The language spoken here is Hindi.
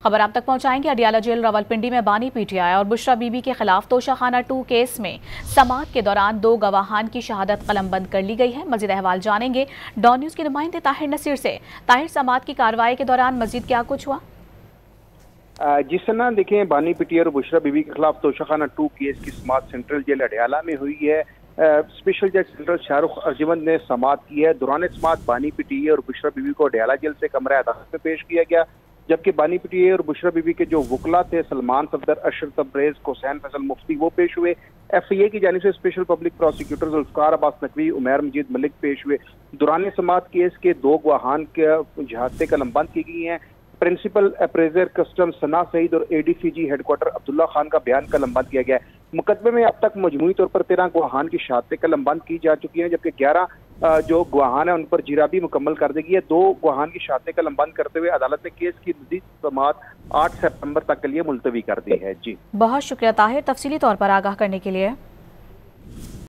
खबर आप तक पहुंचाएंगे। अडियाला जेल रावलपिंडी में बानी पीटीआई और बुशरा बीबी के खिलाफ तोशाखाना 2 केस में समाअत के दौरान 2 गवाहान की शहादत कलमबंद कर ली गई है। मजीद अहवाल जानेंगे डॉन न्यूज के नुमाइंदे ताहिर नसीर से। ताहिर, समाअत की कार्रवाई के दौरान मजीद क्या कुछ हुआ? जिस तरह देखें, बानी पीटीआई और बुशरा बीबी के खिलाफ तोशाखाना 2 केस की समाअत सेंट्रल जेल अडियाला में हुई है। स्पेशल जज जनरल शाहरुख अर्जमंद ने समाअत की है। दौरान समाअत बानी पीटीआई और बुशरा बीबी को अडियाला जेल से कमरा अदालत में पेश किया गया, जबकि बानी पीटीआई और बुशरा बीबी के जो वकला थे सलमान सफदर, अशरफ तब्रेज, हुसैन फैसल मुफ्ती, वो पेश हुए। FIA की जानिब से special public prosecutor Zulfiqar Abbas Naqvi, Umair Majid Malik पेश हुए। दौरान समाअत केस के 2 गवाहान के जहाज़ें कलमबंद की गई हैं। प्रिंसिपल अप्रेजर कस्टम सना सईद और ADCG हेडक्वार्टर अब्दुल्ला खान का बयान कलमबंद किया गया है। मुकदमे में अब तक मजमूई तौर पर 13 गवाहान की शहादतें कलमबंद की जा चुकी हैं, जबकि 11 जो गवाहान है उन पर जिराबी मुकम्मल कर दी गई है। 2 गवाहान की शहादतें कलमबंद करते हुए अदालत ने केस की मज़ीद समाअत 8 सितंबर तक के लिए मुलतवी कर दी है। जी, बहुत शुक्रिया ताहिर, तफसीली तौर पर आगाह करने के लिए।